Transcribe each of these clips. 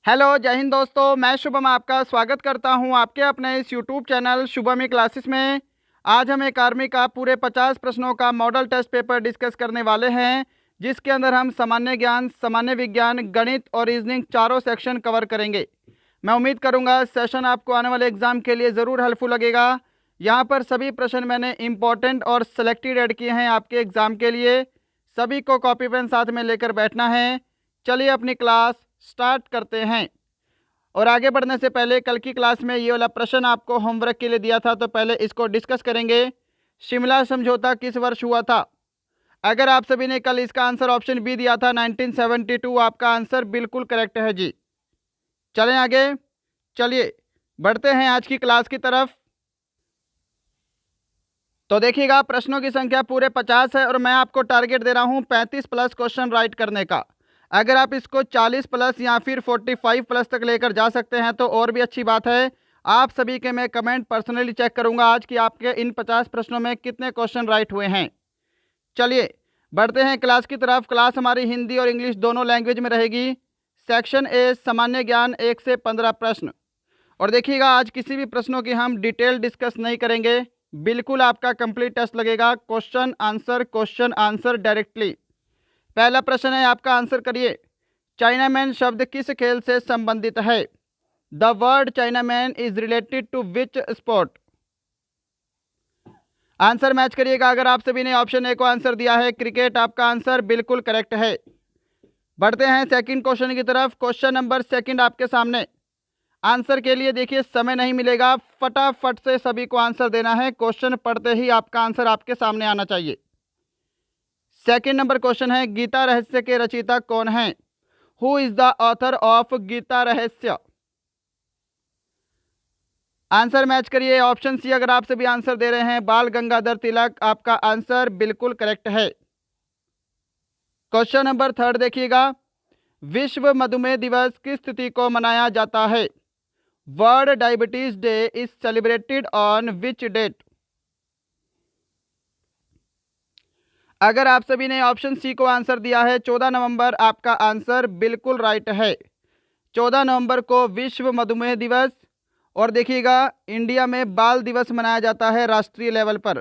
Hello, जय हिंद दोस्तों। मैं शुभम आपका स्वागत करता हूं आपके अपने इस यूट्यूब चैनल शुभमी क्लासेस में। आज हम 11वीं का पूरे 50 प्रश्नों का मॉडल टेस्ट पेपर डिस्कस करने वाले हैं, जिसके अंदर हम सामान्य ज्ञान, सामान्य विज्ञान, गणित और रीजनिंग चारों सेक्शन कवर करेंगे। मैं उम्मीद करूंगा सेशन आपको आने वाले एग्जाम के लिए ज़रूर हेल्पफुल लगेगा। यहाँ पर सभी प्रश्न मैंने इंपॉर्टेंट और सेलेक्टेड ऐड किए हैं आपके एग्ज़ाम के लिए। सभी को कॉपी पेन साथ में लेकर बैठना है। चलिए अपनी क्लास स्टार्ट करते हैं। और आगे बढ़ने से पहले कल की क्लास में ये वाला प्रश्न आपको होमवर्क के लिए दिया था, तो पहले इसको डिस्कस करेंगे। शिमला समझौता किस वर्ष हुआ था? अगर आप सभी ने कल इसका आंसर ऑप्शन बी दिया था 1972, आपका आंसर बिल्कुल करेक्ट है जी। चलें आगे। चलिए बढ़ते हैं आज की क्लास की तरफ। तो देखिएगा, प्रश्नों की संख्या पूरे 50 है और मैं आपको टारगेट दे रहा हूं 35 प्लस क्वेश्चन राइट करने का। अगर आप इसको 40 प्लस या फिर 45 प्लस तक लेकर जा सकते हैं तो और भी अच्छी बात है। आप सभी के मैं कमेंट पर्सनली चेक करूंगा आज कि आपके इन 50 प्रश्नों में कितने क्वेश्चन राइट हुए हैं। चलिए बढ़ते हैं क्लास की तरफ। क्लास हमारी हिंदी और इंग्लिश दोनों लैंग्वेज में रहेगी। सेक्शन ए सामान्य ज्ञान 1 से 15 प्रश्न। और देखिएगा, आज किसी भी प्रश्नों की हम डिटेल डिस्कस नहीं करेंगे, बिल्कुल आपका कंप्लीट टेस्ट लगेगा। Question answer directly. पहला प्रश्न है, आपका आंसर करिए। चाइनामैन शब्द किस खेल से संबंधित है? The word chinaman is related to which sport? Answer match करिएगा। अगर आप सभी ने ऑप्शन ए को आंसर दिया है क्रिकेट, आपका आंसर बिल्कुल करेक्ट है। बढ़ते हैं सेकंड क्वेश्चन की तरफ। क्वेश्चन नंबर सेकंड आपके सामने। आंसर के लिए देखिए समय नहीं मिलेगा, फटाफट से सभी को आंसर देना है। क्वेश्चन पढ़ते ही आपका आंसर आपके सामने आना चाहिए। सेकंड नंबर क्वेश्चन है, गीता रहस्य के रचयिता कौन हैं? Who is the author of Gita Rahasya? Answer match करिए। ऑप्शन सी अगर आप सभी आंसर दे रहे हैं बाल गंगाधर तिलक, आपका आंसर बिल्कुल करेक्ट है। क्वेश्चन नंबर थर्ड देखिएगा, विश्व मधुमेह दिवस किस तिथि को मनाया जाता है? World diabetes day is celebrated on which date? अगर आप सभी ने ऑप्शन सी को आंसर दिया है 14 नवंबर, आपका आंसर बिल्कुल राइट है। 14 नवंबर को विश्व मधुमेह दिवस। और देखिएगा, इंडिया में बाल दिवस मनाया जाता है राष्ट्रीय लेवल पर।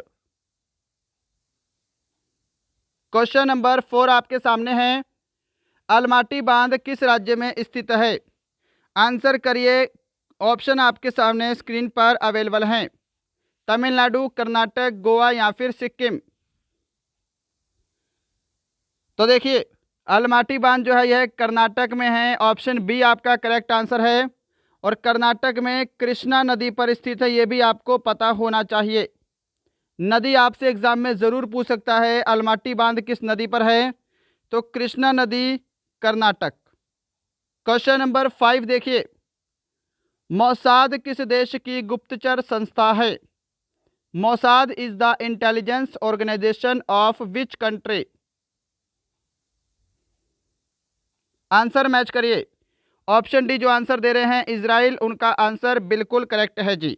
क्वेश्चन नंबर 4 आपके सामने है, अलमाटी बांध किस राज्य में स्थित है? आंसर करिए। ऑप्शन आपके सामने स्क्रीन पर अवेलेबल हैं। तमिलनाडु, कर्नाटक, गोवा या फिर सिक्किम। तो देखिए, अलमाटी बांध जो है यह कर्नाटक में है। ऑप्शन बी आपका करेक्ट आंसर है। और कर्नाटक में कृष्णा नदी पर स्थित है, ये भी आपको पता होना चाहिए। नदी आपसे एग्जाम में ज़रूर पूछ सकता है, अलमाटी बांध किस नदी पर है? तो कृष्णा नदी, कर्नाटक। क्वेश्चन नंबर 5 देखिए, मोसाद किस देश की गुप्तचर संस्था है? Mossad is the intelligence organisation of which country? Answer match करिए। ऑप्शन डी जो आंसर दे रहे हैं इजराइल, उनका आंसर बिल्कुल करेक्ट है जी।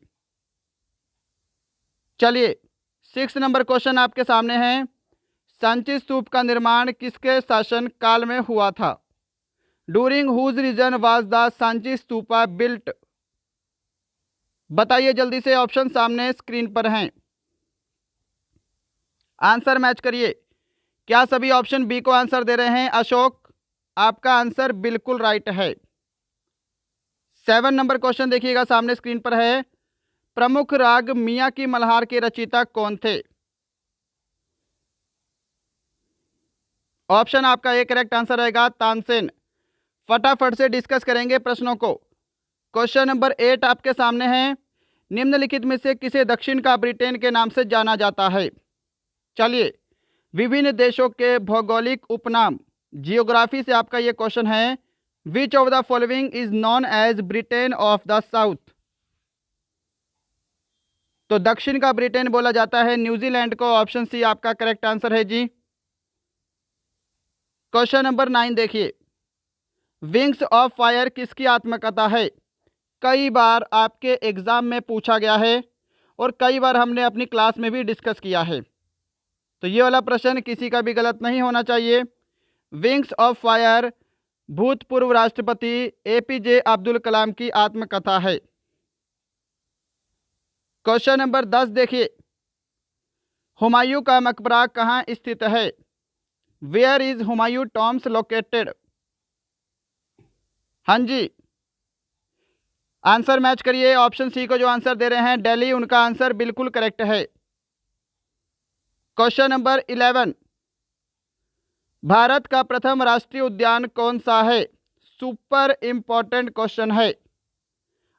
चलिए 6 नंबर क्वेश्चन आपके सामने है, सांची स्तूप का निर्माण किसके शासन काल में हुआ था? During whose reign was the Sanchi stupa built? बताइए जल्दी से, ऑप्शन सामने स्क्रीन पर हैं। आंसर मैच करिए। क्या सभी ऑप्शन बी को आंसर दे रहे हैं? अशोक, आपका आंसर बिल्कुल राइट है। 7 नंबर क्वेश्चन देखिएगा, सामने स्क्रीन पर है, प्रमुख राग मियां की मल्हार के रचयिता कौन थे? ऑप्शन आपका एक करेक्ट आंसर रहेगा तानसेन। फटाफट से डिस्कस करेंगे प्रश्नों को। क्वेश्चन नंबर 8 आपके सामने है, निम्नलिखित में से किसे दक्षिण का ब्रिटेन के नाम से जाना जाता है? चलिए, विभिन्न देशों के भौगोलिक उपनाम, जियोग्राफी से आपका ये क्वेश्चन है। Which of the following is known as Britain of the south? तो दक्षिण का ब्रिटेन बोला जाता है न्यूजीलैंड को। ऑप्शन सी आपका करेक्ट आंसर है जी। क्वेश्चन नंबर 9 देखिए, विंग्स ऑफ फायर किसकी आत्मकथा है? कई बार आपके एग्जाम में पूछा गया है और कई बार हमने अपनी क्लास में भी डिस्कस किया है, तो ये वाला प्रश्न किसी का भी गलत नहीं होना चाहिए। विंग्स ऑफ फायर भूतपूर्व राष्ट्रपति एपीजे अब्दुल कलाम की आत्मकथा है? क्वेश्चन नंबर 10 देखिए, हुमायूं का मकबरा कहाँ स्थित है? Where is Humayun tombs located? हाँ जी, आंसर मैच करिए। ऑप्शन सी को जो आंसर दे रहे हैं दिल्ली, उनका आंसर बिल्कुल करेक्ट है। क्वेश्चन नंबर 11, भारत का प्रथम राष्ट्रीय उद्यान कौन सा है? सुपर इंपॉर्टेंट क्वेश्चन है।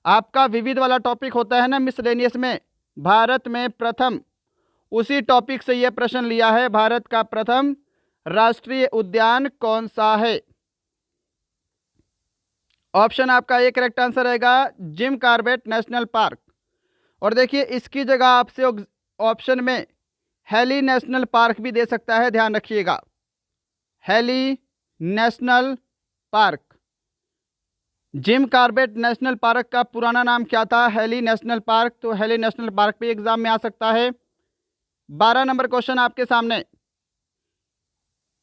आपका विविध वाला टॉपिक होता है ना मिसलेनियस में, भारत में प्रथम, उसी टॉपिक से यह प्रश्न लिया है। भारत का प्रथम राष्ट्रीय उद्यान कौन सा है? ऑप्शन आपका एक करेक्ट आंसर रहेगा जिम कॉर्बेट नेशनल पार्क। और देखिए इसकी जगह आपसे ऑप्शन में हेली नेशनल पार्क भी दे सकता है, ध्यान रखिएगा। Heli national park, Jim Corbett national park का पुराना नाम क्या था? Heli national park. तो हेली नेशनल पार्क भी एग्जाम में आ सकता है। 12 नंबर क्वेश्चन आपके सामने,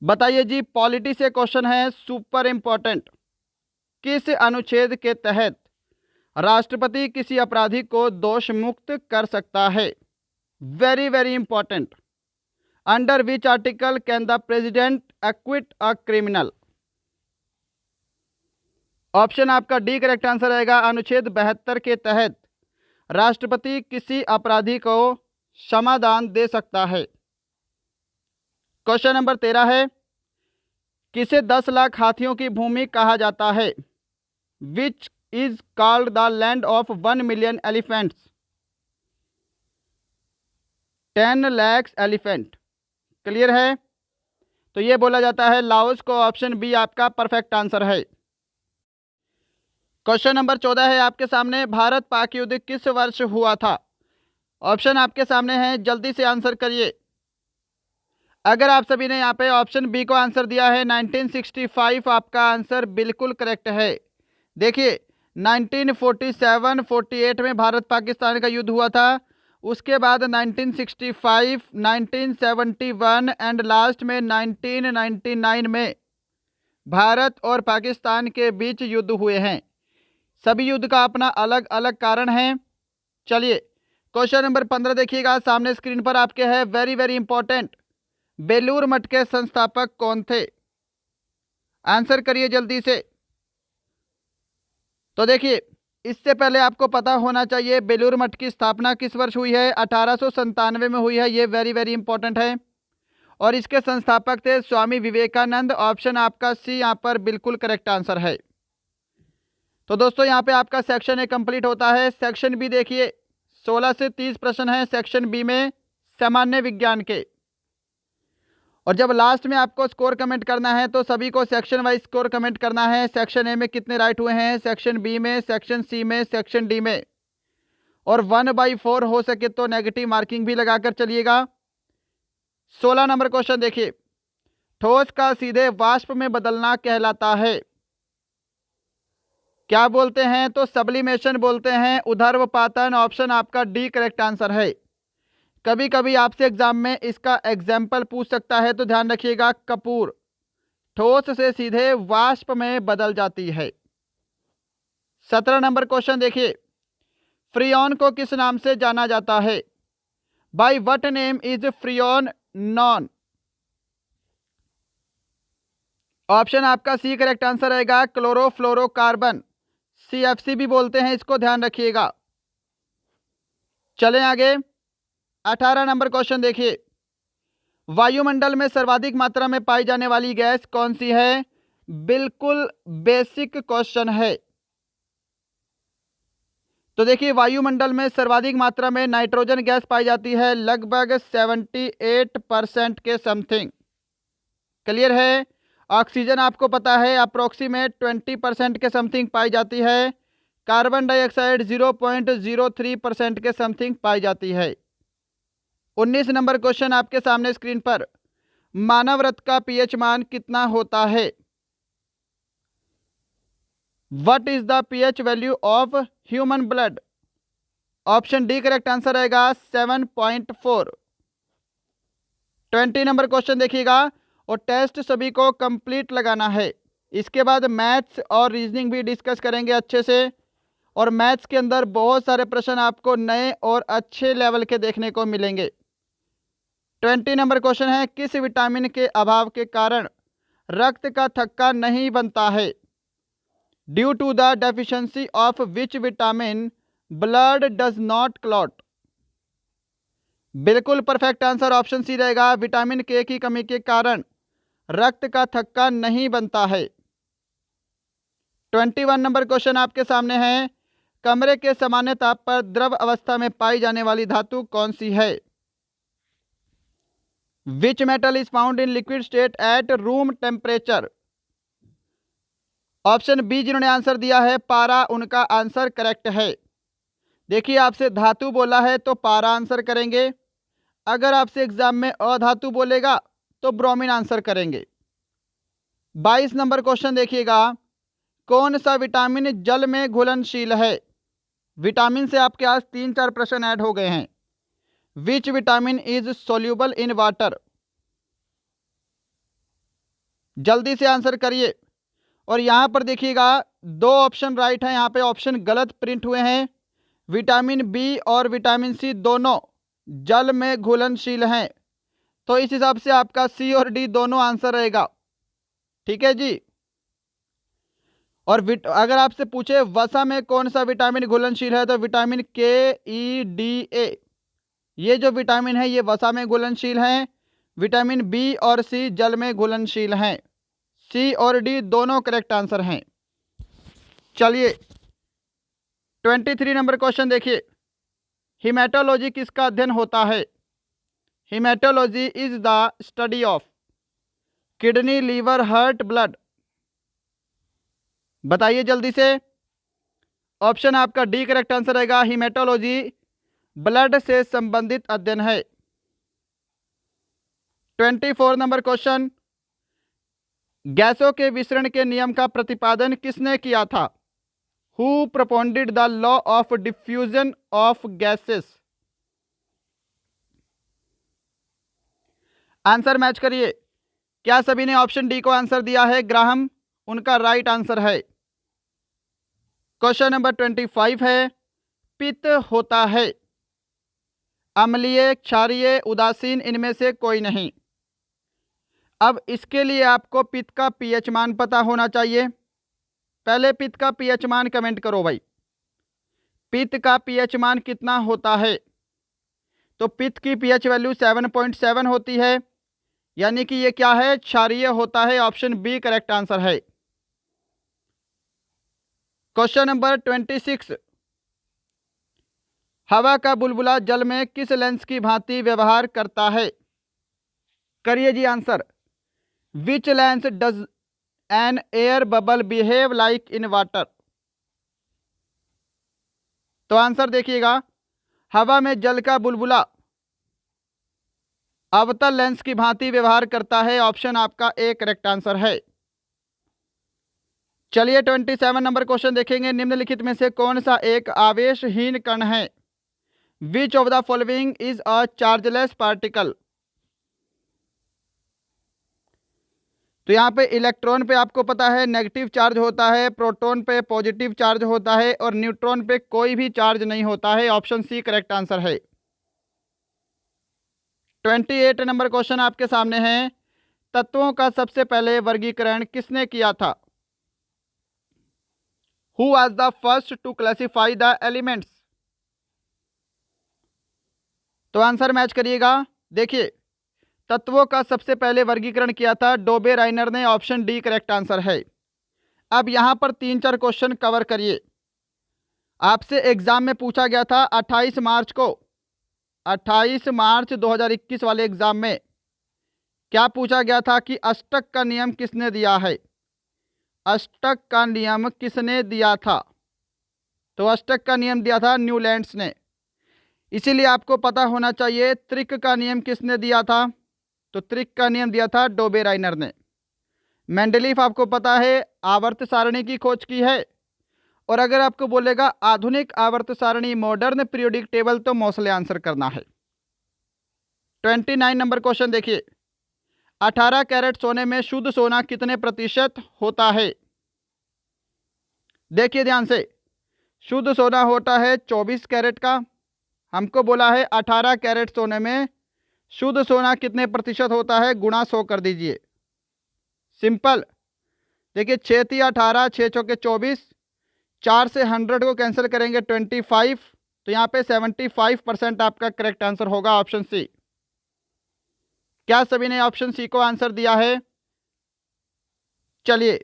बताइए जी, पॉलिटी से क्वेश्चन है, सुपर इंपॉर्टेंट। किस अनुच्छेद के तहत राष्ट्रपति किसी अपराधी को दोष मुक्त कर सकता है? Very very important. Under which article can the president equity a criminal? Option आपका डी करेक्ट आंसर रहेगा, अनुच्छेद 72 के तहत राष्ट्रपति किसी अपराधी को क्षमादान दे सकता है। क्वेश्चन नंबर 13 है, किसे 10 लाख हाथियों की भूमि कहा जाता है? Which is called the land of 1 million elephants? 10 lakh elephant, clear है? तो ये बोला जाता है लाओस को। ऑप्शन बी आपका परफेक्ट आंसर है। क्वेश्चन नंबर 14 है आपके सामने, भारत पाक युद्ध किस वर्ष हुआ था? ऑप्शन आपके सामने है, जल्दी से आंसर करिए। अगर आप सभी ने यहाँ पे ऑप्शन बी को आंसर दिया है 1965, आपका आंसर बिल्कुल करेक्ट है। देखिए 1947-48 में भारत पाकिस्तान का युद्ध हुआ था, उसके बाद 1965, 1971 एंड लास्ट में 1999 में भारत और पाकिस्तान के बीच युद्ध हुए हैं। सभी युद्ध का अपना अलग अलग कारण है। चलिए क्वेश्चन नंबर 15 देखिएगा, सामने स्क्रीन पर आपके है, very very important. Belur Math के संस्थापक कौन थे? आंसर करिए जल्दी से। तो देखिए इससे पहले आपको पता होना चाहिए बेलूर मठ की स्थापना किस वर्ष हुई है? 1897 में हुई है, ये वेरी वेरी इंपॉर्टेंट है। और इसके संस्थापक थे स्वामी विवेकानंद। ऑप्शन आपका सी यहाँ पर बिल्कुल करेक्ट आंसर है। तो दोस्तों यहाँ पे आपका सेक्शन ए कंप्लीट होता है। सेक्शन बी देखिए 16 से 30 प्रश्न है सेक्शन बी में सामान्य विज्ञान के। और जब लास्ट में आपको स्कोर कमेंट करना है तो सभी को सेक्शन वाइज स्कोर कमेंट करना है। सेक्शन ए में कितने राइट हुए हैं, सेक्शन बी में, सेक्शन सी में, सेक्शन डी में। और 1/4 हो सके तो नेगेटिव मार्किंग भी लगाकर चलिएगा। 16 नंबर क्वेश्चन देखिए, ठोस का सीधे वाष्प में बदलना कहलाता है? क्या बोलते हैं? तो सब्लिमेशन बोलते हैं, ऊर्ध्वपातन। ऑप्शन आपका डी करेक्ट आंसर है। कभी कभी आपसे एग्जाम में इसका एग्जाम्पल पूछ सकता है, तो ध्यान रखिएगा। कपूर ठोस से सीधे वाष्प में बदल जाती है। 17 नंबर क्वेश्चन देखिए, फ्रियोन को किस नाम से जाना जाता है? By what name is Freon non? Option आपका सी करेक्ट आंसर रहेगा, क्लोरोफ्लोरोकार्बन, CFC भी बोलते हैं इसको, ध्यान रखिएगा। चलें आगे। 18 नंबर क्वेश्चन देखिए, वायुमंडल में सर्वाधिक मात्रा में पाई जाने वाली गैस कौन सी है? बिल्कुल बेसिक क्वेश्चन है। तो देखिए वायुमंडल में सर्वाधिक मात्रा में नाइट्रोजन गैस पाई जाती है, लगभग 78% के समथिंग, क्लियर है। ऑक्सीजन आपको पता है अप्रोक्सीमेट 20% के समथिंग पाई जाती है। कार्बन डाइऑक्साइड 0.03% के समथिंग पाई जाती है। 19 नंबर क्वेश्चन आपके सामने स्क्रीन पर, मानव रक्त का पीएच मान कितना होता है? What is the pH value of human blood? Option D correct answer रहेगा, 7.4। 20 नंबर क्वेश्चन देखिएगा, और टेस्ट सभी को कंप्लीट लगाना है। इसके बाद मैथ्स और रीजनिंग भी डिस्कस करेंगे अच्छे से। और मैथ्स के अंदर बहुत सारे प्रश्न आपको नए और अच्छे लेवल के देखने को मिलेंगे। 20 नंबर क्वेश्चन है, किस विटामिन के अभाव के कारण रक्त का थक्का नहीं बनता है? Due to the deficiency of which vitamin blood does not clot? बिल्कुल परफेक्ट आंसर ऑप्शन सी रहेगा, विटामिन के की कमी के कारण रक्त का थक्का नहीं बनता है। 21 नंबर क्वेश्चन आपके सामने है, कमरे के सामान्य ताप पर द्रव अवस्था में पाई जाने वाली धातु कौन सी है? Which metal is found in liquid state at room temperature? Option B जिन्होंने आंसर दिया है पारा, उनका आंसर करेक्ट है। देखिए आपसे धातु बोला है तो पारा आंसर करेंगे, अगर आपसे एग्जाम में अधातु बोलेगा तो ब्रोमीन आंसर करेंगे। 22 नंबर क्वेश्चन देखिएगा, कौन सा विटामिन जल में घुलनशील है? विटामिन से आपके आज 3-4 प्रश्न ऐड हो गए हैं। Which vitamin is soluble in water? जल्दी से आंसर करिए। और यहाँ पर देखिएगा 2 ऑप्शन राइट हैं, यहाँ पे ऑप्शन गलत प्रिंट हुए हैं। विटामिन बी और विटामिन सी दोनों जल में घुलनशील हैं, तो इस हिसाब से आपका सी और डी दोनों आंसर रहेगा। ठीक है जी। और अगर आपसे पूछे वसा में कौन सा विटामिन घुलनशील है, तो विटामिन के, ई, डी, ए, ये जो विटामिन है ये वसा में घुलनशील हैं। विटामिन बी और सी जल में घुलनशील हैं। सी और डी दोनों करेक्ट आंसर हैं। चलिए 23 नंबर क्वेश्चन देखिए, हिमेटोलॉजी किसका अध्ययन होता है? Haematology is the study of kidney, liver, heart, blood. बताइए जल्दी से। ऑप्शन आपका डी करेक्ट आंसर रहेगा, हिमेटोलॉजी ब्लड से संबंधित अध्ययन है। 24 नंबर क्वेश्चन, गैसों के विसरण के नियम का प्रतिपादन किसने किया था? Who propounded the law of diffusion of gases? Answer match करिए। क्या सभी ने ऑप्शन डी को आंसर दिया है? ग्राहम, उनका राइट आंसर है। क्वेश्चन नंबर 25 है, पित्त होता है अम्लीय, क्षारीय, उदासीन, इनमें से कोई नहीं। अब इसके लिए आपको पित्त का पीएच मान पता होना चाहिए। पहले पित्त का पीएच मान कमेंट करो भाई, पित्त का पीएच मान कितना होता है? तो पित्त की पीएच वैल्यू 7.7 होती है, यानी कि ये क्या है? क्षारीय होता है। ऑप्शन बी करेक्ट आंसर है। क्वेश्चन नंबर 26, हवा का बुलबुला जल में किस लेंस की भांति व्यवहार करता है? करिए जी answer. Which lens does an air bubble behave like in water? तो आंसर देखिएगा, हवा में जल का बुलबुला अवतल लेंस की भांति व्यवहार करता है। ऑप्शन आपका ए करेक्ट आंसर है। चलिए 27 नंबर क्वेश्चन देखेंगे, निम्नलिखित में से कौन सा एक आवेशहीन कण है? Which of the following is a chargeless particle? तो यहाँ पे इलेक्ट्रॉन पे आपको पता है नेगेटिव चार्ज होता है, प्रोटॉन पे पॉजिटिव चार्ज होता है और न्यूट्रॉन पे कोई भी चार्ज नहीं होता है। ऑप्शन सी करेक्ट आंसर है। 28 नंबर क्वेश्चन आपके सामने है, तत्वों का सबसे पहले वर्गीकरण किसने किया था? Who was the first to classify the elements? तो आंसर मैच करिएगा। देखिए तत्वों का सबसे पहले वर्गीकरण किया था डोबे राइनर ने। ऑप्शन डी करेक्ट आंसर है। अब यहां पर 3-4 क्वेश्चन कवर करिए। आपसे एग्जाम में पूछा गया था 28 मार्च को, 28 मार्च 2021 वाले एग्जाम में क्या पूछा गया था कि अष्टक का नियम किसने दिया है? अष्टक का नियम किसने दिया था? तो अष्टक का नियम दिया था न्यूलैंड्स ने। इसीलिए आपको पता होना चाहिए त्रिक का नियम किसने दिया था? तो त्रिक का नियम दिया था डोबे राइनर ने। मेंडलीफ आपको पता है आवर्त सारणी की खोज की है। और अगर आपको बोलेगा आधुनिक आवर्त सारणी मॉडर्न पीरियोडिक टेबल, तो मोसले आंसर करना है। 29 नंबर क्वेश्चन देखिए, 18 कैरेट सोने में शुद्ध सोना कितने प्रतिशत होता है? देखिए ध्यान से, शुद्ध सोना होता है 24 कैरेट का। हमको बोला है 18 कैरेट सोने में शुद्ध सोना कितने प्रतिशत होता है, गुणा 100 कर दीजिए। सिंपल। देखिए 6 × 18, 6 × 24, 4 से 100 को कैंसिल करेंगे 25, तो यहाँ पे 75% आपका करेक्ट आंसर होगा ऑप्शन सी। क्या सभी ने ऑप्शन सी को आंसर दिया है? चलिए,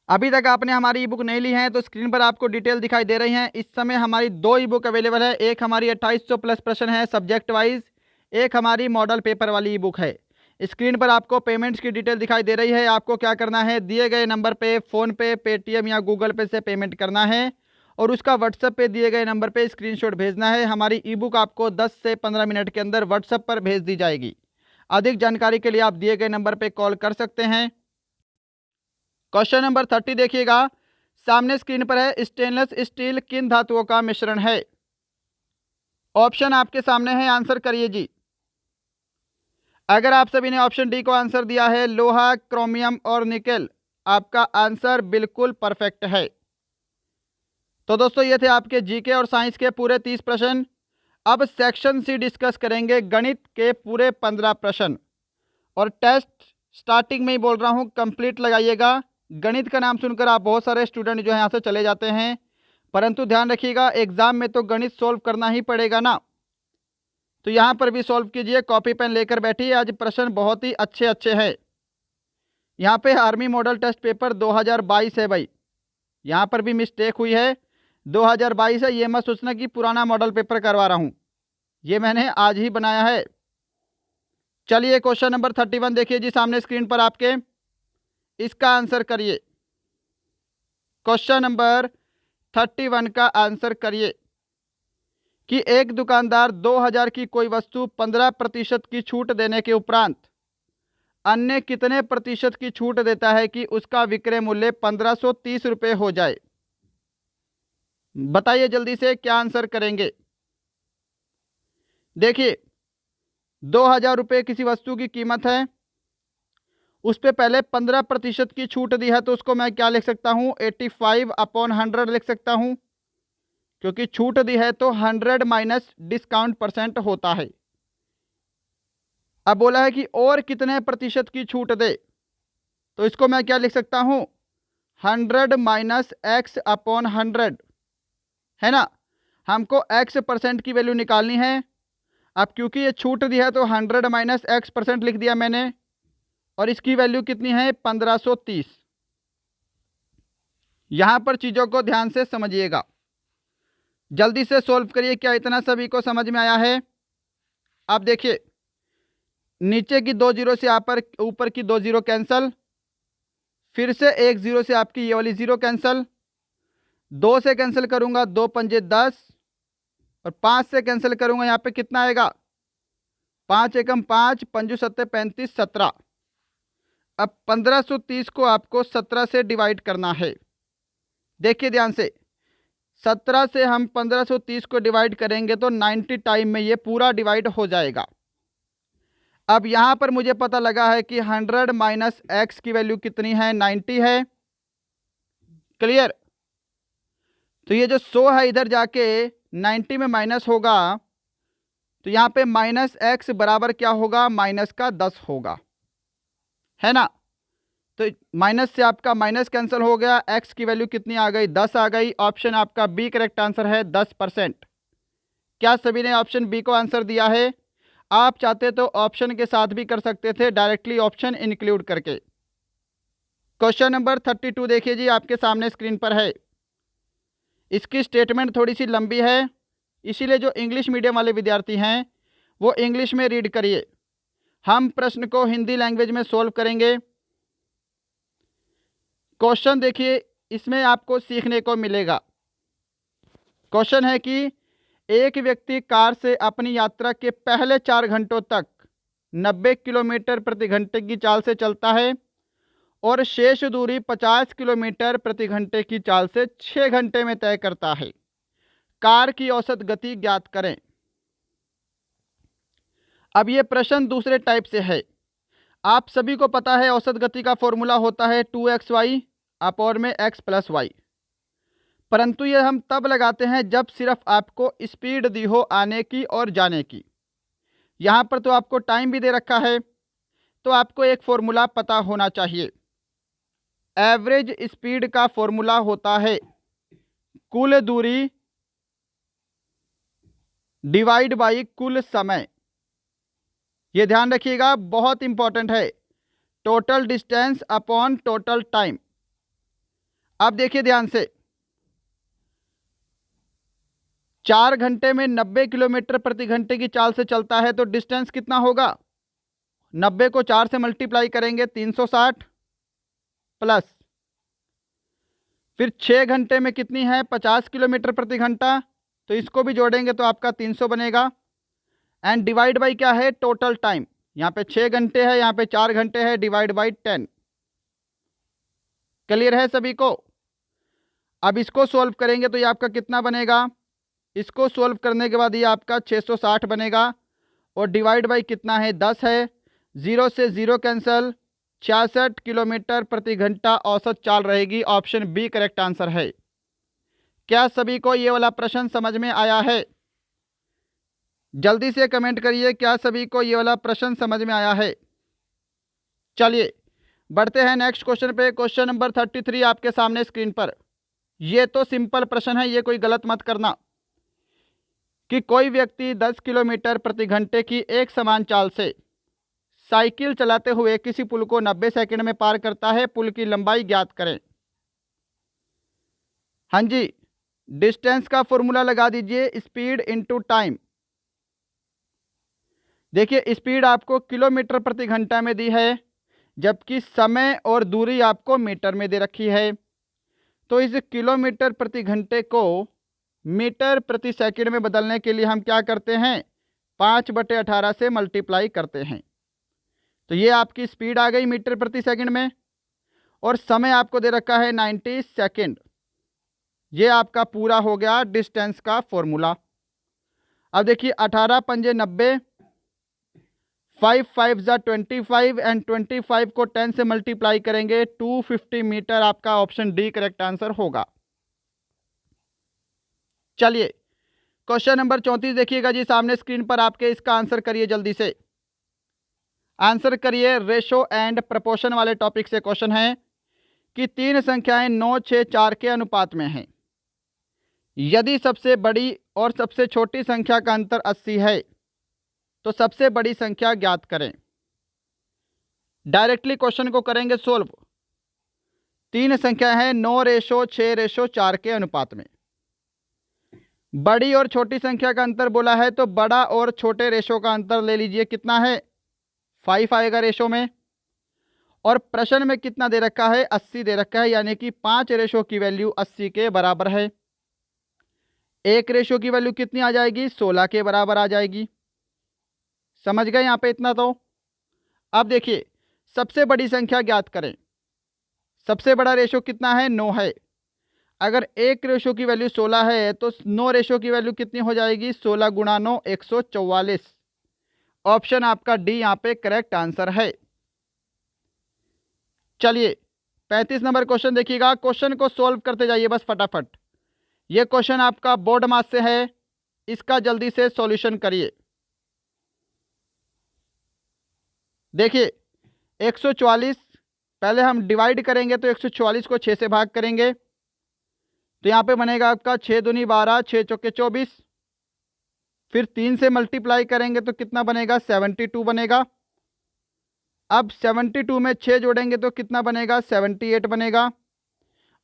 अभी तक आपने हमारी ई बुक नहीं ली है तो स्क्रीन पर आपको डिटेल दिखाई दे रही हैं। इस समय हमारी 2 ई बुक अवेलेबल है। एक हमारी 2800 प्लस प्रश्न है सब्जेक्ट वाइज, एक हमारी मॉडल पेपर वाली ई बुक है। स्क्रीन पर आपको पेमेंट्स की डिटेल दिखाई दे रही है। आपको क्या करना है, दिए गए नंबर पे फ़ोनपे, पेटीएम या गूगल पे से पेमेंट करना है और उसका व्हाट्सएप पे दिए गए नंबर पे स्क्रीनशॉट भेजना है। हमारी ई बुक आपको 10 से 15 मिनट के अंदर व्हाट्सएप पर भेज दी जाएगी। अधिक जानकारी के लिए आप दिए गए नंबर पर कॉल कर सकते हैं। क्वेश्चन नंबर 30 देखिएगा, सामने स्क्रीन पर है, स्टेनलेस स्टील किन धातुओं का मिश्रण है? ऑप्शन आपके सामने है, आंसर करिए जी। अगर आप सभी ने ऑप्शन डी को आंसर दिया है, लोहा, क्रोमियम और निकेल, आपका आंसर बिल्कुल परफेक्ट है। तो दोस्तों ये थे आपके जीके और साइंस के पूरे 30 प्रश्न। अब सेक्शन सी डिस्कस करेंगे, गणित के पूरे 15 प्रश्न। और टेस्ट स्टार्टिंग में ही बोल रहा हूँ, कंप्लीट लगाइएगा। गणित का नाम सुनकर आप बहुत सारे स्टूडेंट जो है यहाँ से चले जाते हैं, परंतु ध्यान रखिएगा एग्जाम में तो गणित सॉल्व करना ही पड़ेगा ना, तो यहाँ पर भी सॉल्व कीजिए, कॉपी पेन लेकर बैठिए। आज प्रश्न बहुत ही अच्छे अच्छे हैं। यहाँ पे आर्मी मॉडल टेस्ट पेपर 2022 है भाई, यहाँ पर भी मिस्टेक हुई है, 2022 है। ये मत सोचना कि पुराना मॉडल पेपर करवा रहा हूँ, ये मैंने आज ही बनाया है। चलिए क्वेश्चन नंबर 31 देखिए जी सामने स्क्रीन पर आपके, इसका आंसर करिए। क्वेश्चन नंबर 31 का आंसर करिए कि एक दुकानदार 2000 की कोई वस्तु 15% की छूट देने के उपरांत अन्य कितने प्रतिशत की छूट देता है कि उसका विक्रय मूल्य 1530 रुपये हो जाए? बताइए जल्दी से, क्या आंसर करेंगे? देखिए 2000 रुपये किसी वस्तु की कीमत है, उस पर पहले 15% की छूट दी है, तो उसको मैं क्या लिख सकता हूँ, 85/100 लिख सकता हूँ, क्योंकि छूट दी है तो 100 माइनस डिस्काउंट % होता है। अब बोला है कि और कितने प्रतिशत की छूट दे, तो इसको मैं क्या लिख सकता हूँ, 100 माइनस x/100, है ना। हमको x% की वैल्यू निकालनी है। अब क्योंकि ये छूट दी है तो 100 माइनस x% लिख दिया मैंने, और इसकी वैल्यू कितनी है, 1530। यहां पर चीज़ों को ध्यान से समझिएगा, जल्दी से सॉल्व करिए। क्या इतना सभी को समझ में आया है? अब देखिए नीचे की 2 जीरो से आप ऊपर की 2 जीरो कैंसल, फिर से 1 जीरो से आपकी ये वाली जीरो कैंसल, 2 से कैंसिल करूंगा 2 पंजे 10, और 5 से कैंसिल करूंगा, यहाँ पे कितना आएगा, 5 एकम 5, पंजू सत्ते 35, 17। अब 1530 को आपको 17 से डिवाइड करना है। देखिए ध्यान से, 17 से हम 1530 को डिवाइड करेंगे तो 90 टाइम में ये पूरा डिवाइड हो जाएगा। अब यहाँ पर मुझे पता लगा है कि 100 माइनस एक्स की वैल्यू कितनी है, 90 है। क्लियर? तो ये जो 100 है इधर जाके 90 में माइनस होगा, तो यहाँ पे माइनस एक्स बराबर क्या होगा, माइनस का 10 होगा, है ना। तो माइनस से आपका माइनस कैंसिल हो गया, एक्स की वैल्यू कितनी आ गई, 10 आ गई। ऑप्शन आपका बी करेक्ट आंसर है, 10%। क्या सभी ने ऑप्शन बी को आंसर दिया है? आप चाहते तो ऑप्शन के साथ भी कर सकते थे, डायरेक्टली ऑप्शन इंक्लूड करके। क्वेश्चन नंबर 32 देखिए जी आपके सामने स्क्रीन पर है। इसकी स्टेटमेंट थोड़ी सी लंबी है, इसीलिए जो इंग्लिश मीडियम वाले विद्यार्थी हैं वो इंग्लिश में रीड करिए, हम प्रश्न को हिंदी लैंग्वेज में सोल्व करेंगे। क्वेश्चन देखिए, इसमें आपको सीखने को मिलेगा। क्वेश्चन है कि एक व्यक्ति कार से अपनी यात्रा के पहले 4 घंटों तक 90 किलोमीटर प्रति घंटे की चाल से चलता है और शेष दूरी 50 किलोमीटर प्रति घंटे की चाल से 6 घंटे में तय करता है। कार की औसत गति ज्ञात करें। अब ये प्रश्न दूसरे टाइप से है। आप सभी को पता है औसत गति का फॉर्मूला होता है 2xy अपॉन में x प्लस वाई, परंतु ये हम तब लगाते हैं जब सिर्फ आपको स्पीड दी हो आने की और जाने की। यहाँ पर तो आपको टाइम भी दे रखा है, तो आपको एक फॉर्मूला पता होना चाहिए। एवरेज स्पीड का फॉर्मूला होता है कुल दूरी डिवाइड बाई कुल समय। ये ध्यान रखिएगा, बहुत इंपॉर्टेंट है। Total distance upon total time. अब देखिए ध्यान से, 4 घंटे में 90 किलोमीटर प्रति घंटे की चाल से चलता है तो डिस्टेंस कितना होगा? 90 को 4 से मल्टीप्लाई करेंगे 360 प्लस, फिर 6 घंटे में कितनी है 50 किलोमीटर प्रति घंटा, तो इसको भी जोड़ेंगे तो आपका 300 बनेगा। एंड डिवाइड बाई क्या है? Total time. यहाँ पे 6 घंटे है, यहाँ पे 4 घंटे है, डिवाइड बाई 10। क्लियर है सभी को? अब इसको सॉल्व करेंगे तो ये आपका कितना बनेगा? इसको सॉल्व करने के बाद ये आपका 660 बनेगा, और डिवाइड बाई कितना है? 10 है। 0 से 0 कैंसल, 66 किलोमीटर प्रति घंटा औसत चाल रहेगी। ऑप्शन बी करेक्ट आंसर है। क्या सभी को ये वाला प्रश्न समझ में आया है? जल्दी से कमेंट करिए, क्या सभी को ये वाला प्रश्न समझ में आया है? चलिए बढ़ते हैं नेक्स्ट क्वेश्चन पे। क्वेश्चन नंबर 33 आपके सामने स्क्रीन पर। ये तो सिंपल प्रश्न है, ये कोई गलत मत करना। कि कोई व्यक्ति 10 किलोमीटर प्रति घंटे की एक समान चाल से साइकिल चलाते हुए किसी पुल को 90 सेकंड में पार करता है। पुल की लंबाई ज्ञात करें। हाँ जी, डिस्टेंस का फॉर्मूला लगा दीजिए, स्पीड इनटू टाइम। देखिए स्पीड आपको किलोमीटर प्रति घंटा में दी है, जबकि समय और दूरी आपको मीटर में दे रखी है। तो इस किलोमीटर प्रति घंटे को मीटर प्रति सेकंड में बदलने के लिए हम क्या करते हैं? 5/18 से मल्टीप्लाई करते हैं। तो ये आपकी स्पीड आ गई मीटर प्रति सेकंड में, और समय आपको दे रखा है 90 सेकंड। ये आपका पूरा हो गया डिस्टेंस का फॉर्मूला। अब देखिए 18 पंजे 90, 5 5 जा 25 एंड 25 को 10 से मल्टीप्लाई करेंगे 250 मीटर। आपका ऑप्शन डी करेक्ट आंसर होगा। चलिए क्वेश्चन नंबर 34 देखिएगा जी सामने स्क्रीन पर आपके। इसका आंसर करिए जल्दी से, आंसर करिए। रेशो एंड प्रपोर्शन वाले टॉपिक से क्वेश्चन है कि 3 संख्याएं 9, 6, 4 के अनुपात में हैं। यदि सबसे बड़ी और सबसे छोटी संख्या का अंतर 80 है तो सबसे बड़ी संख्या ज्ञात करें। डायरेक्टली क्वेश्चन को करेंगे सोल्व। 3 संख्या है 9:6:4 के अनुपात में। बड़ी और छोटी संख्या का अंतर बोला है तो बड़ा और छोटे रेशो का अंतर ले लीजिए, कितना है? 5 आएगा रेशो में। और प्रश्न में कितना दे रखा है? 80 दे रखा है, यानी कि 5 रेशो की वैल्यू 80 के बराबर है। 1 रेशो की वैल्यू कितनी आ जाएगी? 16 के बराबर आ जाएगी। समझ गए यहाँ पे इतना? तो अब देखिए सबसे बड़ी संख्या ज्ञात करें। सबसे बड़ा रेशो कितना है? 9 है। अगर 1 रेशो की वैल्यू 16 है तो 9 रेशो की वैल्यू कितनी हो जाएगी? 16 गुणा 9 144। ऑप्शन आपका डी यहाँ पे करेक्ट आंसर है। चलिए 35 नंबर क्वेश्चन देखिएगा। क्वेश्चन को सॉल्व करते जाइए बस फटाफट। ये क्वेश्चन आपका बोर्ड मार्क्स से है, इसका जल्दी से सॉल्यूशन करिए। देखिए 144 पहले हम डिवाइड करेंगे तो 144 को 6 से भाग करेंगे तो यहाँ पे बनेगा आपका 6 दूनी 12, 6 चौके 24। फिर 3 से मल्टीप्लाई करेंगे तो कितना बनेगा? 72 बनेगा। अब 72 में 6 जोड़ेंगे तो कितना बनेगा? 78 बनेगा।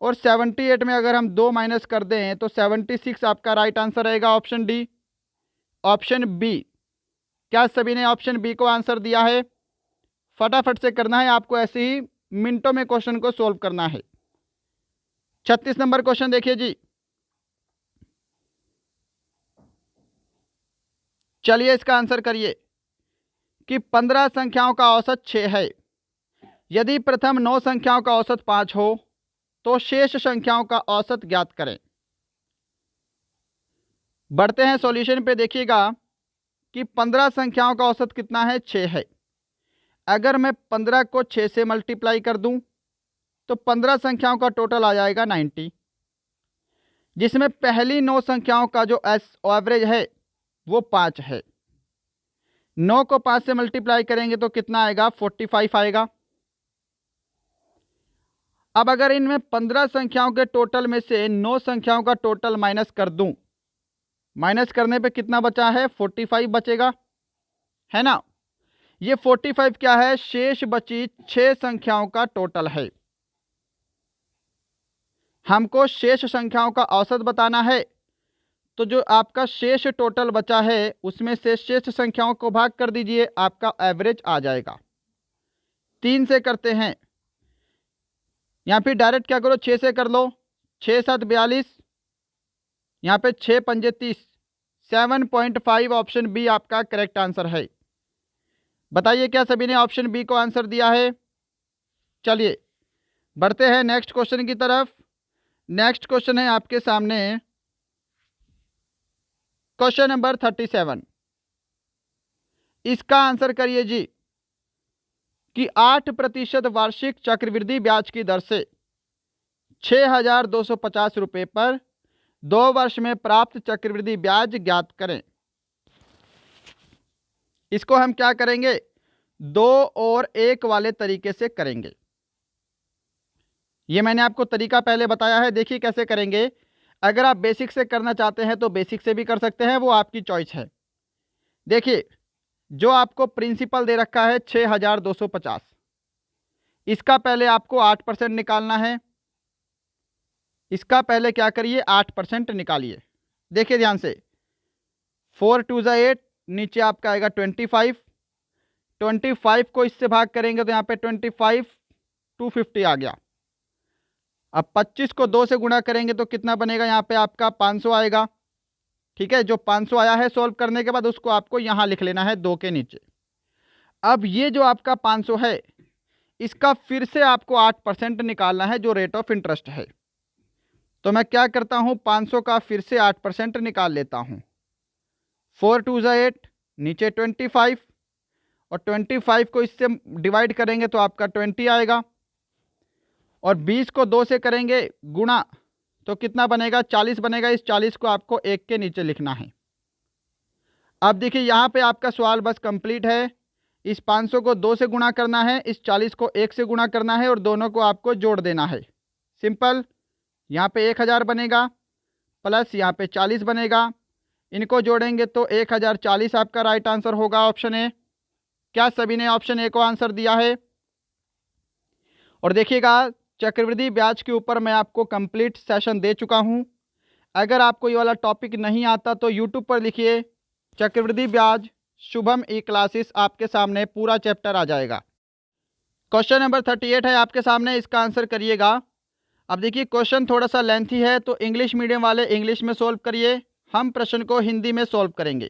और 78 में अगर हम 2 माइनस कर दें तो 76 आपका राइट आंसर रहेगा। Option D, option B. क्या सभी ने ऑप्शन बी को आंसर दिया है? फटाफट से करना है आपको, ऐसे ही मिनटों में क्वेश्चन को सॉल्व करना है। 36 नंबर क्वेश्चन देखिए जी। चलिए इसका आंसर करिए कि 15 संख्याओं का औसत 6 है। यदि प्रथम 9 संख्याओं का औसत 5 हो तो शेष संख्याओं का औसत ज्ञात करें। बढ़ते हैं सॉल्यूशन पे। देखिएगा कि 15 संख्याओं का औसत कितना है, 6 है। अगर मैं 15 को 6 से मल्टीप्लाई कर दूं तो 15 संख्याओं का टोटल आ जाएगा 90, जिसमें पहली 9 संख्याओं का जो एवरेज है वो 5 है। 9 को 5 से मल्टीप्लाई करेंगे तो कितना आएगा, 45 आएगा। अब अगर इनमें 15 संख्याओं के टोटल में से 9 संख्याओं का टोटल माइनस कर दूं, माइनस करने पे कितना बचा है, 45 बचेगा, है ना। ये 45 क्या है, शेष बची 6 संख्याओं का टोटल है। हमको शेष संख्याओं का औसत बताना है, तो जो आपका शेष टोटल बचा है उसमें से शेष संख्याओं को भाग कर दीजिए, आपका एवरेज आ जाएगा। 3 से करते हैं, यहाँ पे डायरेक्ट क्या करो, 6 से कर लो। 6 7 42, यहाँ पे 6 पंजे 30, 7.5 ऑप्शन बी आपका करेक्ट आंसर है। बताइए क्या सभी ने ऑप्शन बी को आंसर दिया है। चलिए बढ़ते हैं नेक्स्ट क्वेश्चन की तरफ। नेक्स्ट क्वेश्चन है आपके सामने क्वेश्चन नंबर 37। इसका आंसर करिए जी कि 8% वार्षिक चक्रवृद्धि ब्याज की दर से 6,250 रुपये पर 2 वर्ष में प्राप्त चक्रवृद्धि ब्याज ज्ञात करें। इसको हम क्या करेंगे, 2 और 1 वाले तरीके से करेंगे। ये मैंने आपको तरीका पहले बताया है, देखिए कैसे करेंगे। अगर आप बेसिक से करना चाहते हैं तो बेसिक से भी कर सकते हैं, वो आपकी चॉइस है। देखिए जो आपको प्रिंसिपल दे रखा है 6,250, इसका पहले आपको 8% निकालना है। इसका पहले क्या करिए, 8% निकालिए। देखिए ध्यान से, 4 2 8, नीचे आपका आएगा 25। 25 को इससे भाग करेंगे तो यहाँ पे 25 250 आ गया। अब 25 को 2 से गुणा करेंगे तो कितना बनेगा, यहाँ पे आपका 500 आएगा। ठीक है, जो 500 आया है सॉल्व करने के बाद उसको आपको यहाँ लिख लेना है 2 के नीचे। अब ये जो आपका 500 है इसका फिर से आपको 8% निकालना है, जो रेट ऑफ इंटरेस्ट है। तो मैं क्या करता हूँ, 500 का फिर से 8% निकाल लेता हूँ। 4 2 8, नीचे 25, और 25 को इससे डिवाइड करेंगे तो आपका 20 आएगा, और 20 को 2 से करेंगे गुणा तो कितना बनेगा, 40 बनेगा। इस 40 को आपको 1 के नीचे लिखना है। अब देखिए यहाँ पे आपका सवाल बस कंप्लीट है। इस 500 को 2 से गुणा करना है, इस 40 को 1 से गुणा करना है, और दोनों को आपको जोड़ देना है। सिंपल, यहाँ पे 1000 बनेगा प्लस यहाँ पे 40 बनेगा, इनको जोड़ेंगे तो 1040 आपका राइट आंसर होगा, ऑप्शन ए। क्या सभी ने ऑप्शन ए को आंसर दिया है। और देखिएगा चक्रवृद्धि ब्याज के ऊपर मैं आपको कंप्लीट सेशन दे चुका हूँ। अगर आपको ये वाला टॉपिक नहीं आता तो यूट्यूब पर लिखिए चक्रवृद्धि ब्याज शुभम ई क्लासेस, आपके सामने पूरा चैप्टर आ जाएगा। क्वेश्चन नंबर 38 है आपके सामने, इसका आंसर करिएगा। अब देखिए क्वेश्चन थोड़ा सा लेंथी है तो इंग्लिश मीडियम वाले इंग्लिश में सॉल्व करिए, हम प्रश्न को हिंदी में सॉल्व करेंगे।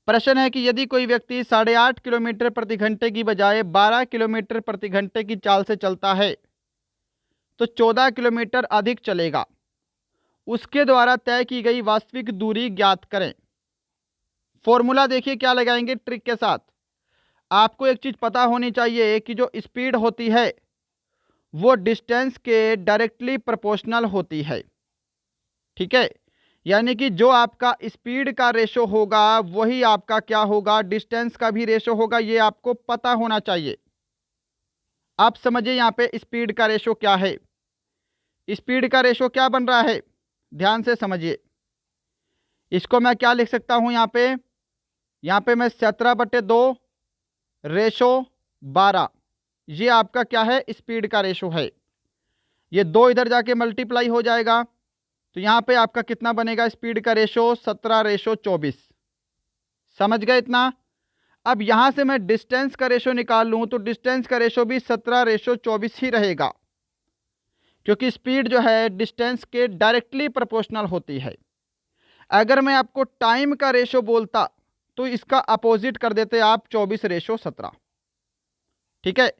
प्रश्न है कि यदि कोई व्यक्ति 8.5 किलोमीटर प्रति घंटे की बजाय 12 किलोमीटर प्रति घंटे की चाल से चलता है तो 14 किलोमीटर अधिक चलेगा, उसके द्वारा तय की गई वास्तविक दूरी ज्ञात करें। फॉर्मूला देखिए क्या लगाएंगे ट्रिक के साथ। आपको एक चीज़ पता होनी चाहिए कि जो स्पीड होती है वो डिस्टेंस के डायरेक्टली प्रोपोर्शनल होती है। ठीक है, यानी कि जो आपका स्पीड का रेशो होगा वही आपका क्या होगा, डिस्टेंस का भी रेशो होगा। ये आपको पता होना चाहिए। आप समझिए यहाँ पे स्पीड का रेशो क्या है। स्पीड का रेशो क्या बन रहा है, ध्यान से समझिए। इसको मैं क्या लिख सकता हूँ, यहाँ पे मैं 17/2 रेशो 12, ये आपका क्या है, स्पीड का रेशो है। ये 2 इधर जाके मल्टीप्लाई हो जाएगा तो यहाँ पे आपका कितना बनेगा, स्पीड का रेशो 17/24। समझ गए इतना। अब यहाँ से मैं डिस्टेंस का रेशो निकाल लूँ तो डिस्टेंस का रेशो भी 17/24 ही रहेगा, क्योंकि स्पीड जो है डिस्टेंस के डायरेक्टली प्रोपोर्शनल होती है। अगर मैं आपको टाइम का रेशो बोलता तो इसका अपोजिट कर देते आप, 24/17। ठीक है,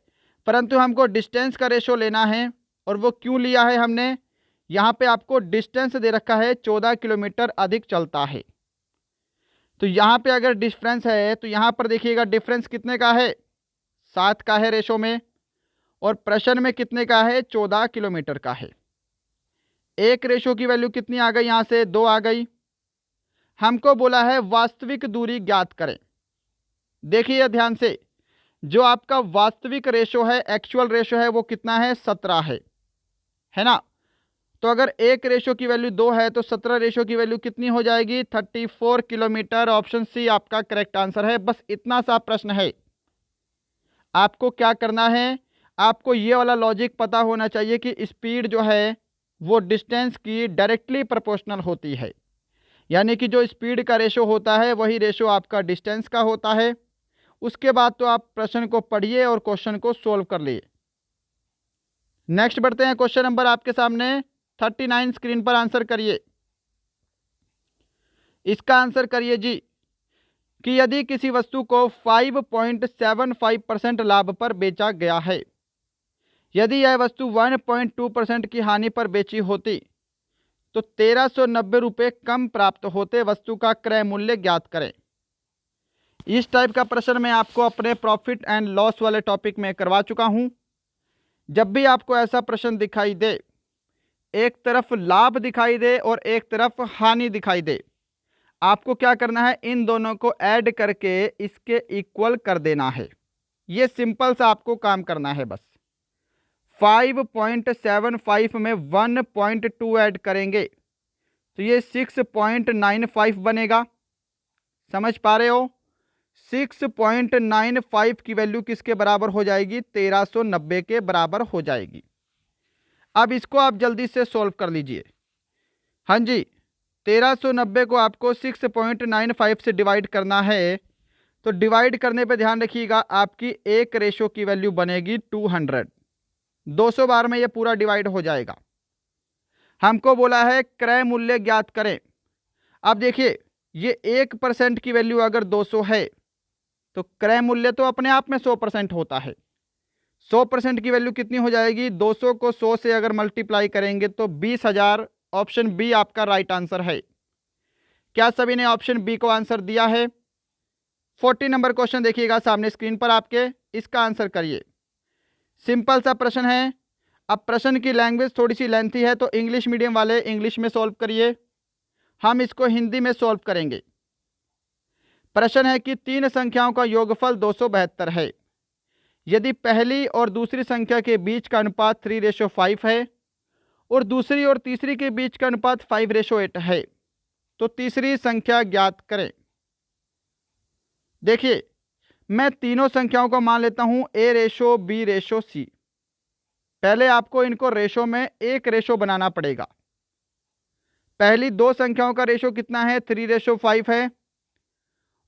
परंतु हमको डिस्टेंस का रेशो लेना है, और वो क्यों लिया है हमने, यहाँ पे आपको डिस्टेंस दे रखा है 14 किलोमीटर अधिक चलता है। तो यहाँ पे अगर डिफरेंस है तो यहाँ पर देखिएगा डिफरेंस कितने का है, 7 का है रेशो में, और प्रश्न में कितने का है, 14 किलोमीटर का है। एक रेशो की वैल्यू कितनी आ गई, यहाँ से 2 आ गई। हमको बोला है वास्तविक दूरी ज्ञात करें। देखिए ध्यान से, जो आपका वास्तविक रेशो है, एक्चुअल रेशो है, वो कितना है, 17 है ना। तो अगर एक रेशो की वैल्यू 2 है तो 17 रेशो की वैल्यू कितनी हो जाएगी, 34 किलोमीटर। ऑप्शन सी आपका करेक्ट आंसर है। बस इतना सा प्रश्न है। आपको क्या करना है, आपको ये वाला लॉजिक पता होना चाहिए कि स्पीड जो है वो डिस्टेंस की डायरेक्टली प्रोपोर्शनल होती है, यानी कि जो स्पीड का रेशो होता है वही रेशो आपका डिस्टेंस का होता है। उसके बाद तो आप प्रश्न को पढ़िए और क्वेश्चन को सोल्व कर लिए। नेक्स्ट बढ़ते हैं, क्वेश्चन नंबर आपके सामने 39 स्क्रीन पर आंसर करिए। इसका आंसर करिए जी कि यदि किसी वस्तु को 5.75% लाभ पर बेचा गया है, यदि यह वस्तु 1.2% की हानि पर बेची होती तो 1390 रुपये कम प्राप्त होते। वस्तु का क्रय मूल्य ज्ञात करें। इस टाइप का प्रश्न मैं आपको अपने प्रॉफिट एंड लॉस वाले टॉपिक में करवा चुका हूं। जब भी आपको ऐसा प्रश्न दिखाई दे, एक तरफ लाभ दिखाई दे और एक तरफ हानि दिखाई दे, आपको क्या करना है, इन दोनों को ऐड करके इसके इक्वल कर देना है। ये सिंपल सा आपको काम करना है। बस 5.75 में 1.2 ऐड करेंगे तो ये 6.95 बनेगा। समझ पा रहे हो, 6.95 की वैल्यू किसके बराबर हो जाएगी, 1390 के बराबर हो जाएगी। अब इसको आप जल्दी से सॉल्व कर लीजिए। हाँ जी, 1390 को आपको 6.95 से डिवाइड करना है। तो डिवाइड करने पे ध्यान रखिएगा, आपकी एक रेशो की वैल्यू बनेगी 200। 200 बार में ये पूरा डिवाइड हो जाएगा। हमको बोला है क्रय मूल्य ज्ञात करें। अब देखिए, ये 1% की वैल्यू अगर 200 है तो क्रय मूल्य तो अपने आप में 100% होता है। 100% की वैल्यू कितनी हो जाएगी, 200 को 100 से अगर मल्टीप्लाई करेंगे तो 20,000। ऑप्शन बी आपका राइट आंसर है। क्या सभी ने ऑप्शन बी को आंसर दिया है? 40 नंबर क्वेश्चन देखिएगा सामने स्क्रीन पर आपके, इसका आंसर करिए। सिंपल सा प्रश्न है। अब प्रश्न की लैंग्वेज थोड़ी सी लेंथी है तो इंग्लिश मीडियम वाले इंग्लिश में सॉल्व करिए, हम इसको हिंदी में सॉल्व करेंगे। प्रश्न है कि तीन संख्याओं का योगफल 272 है। यदि पहली और दूसरी संख्या के बीच का अनुपात 3:5 है और दूसरी और तीसरी के बीच का अनुपात 5:8 है तो तीसरी संख्या ज्ञात करें। देखिए, मैं तीनों संख्याओं को मान लेता हूं A:B:C। पहले आपको इनको रेशो में एक रेशो बनाना पड़ेगा। पहली दो संख्याओं का रेशो कितना है, 3:5 है,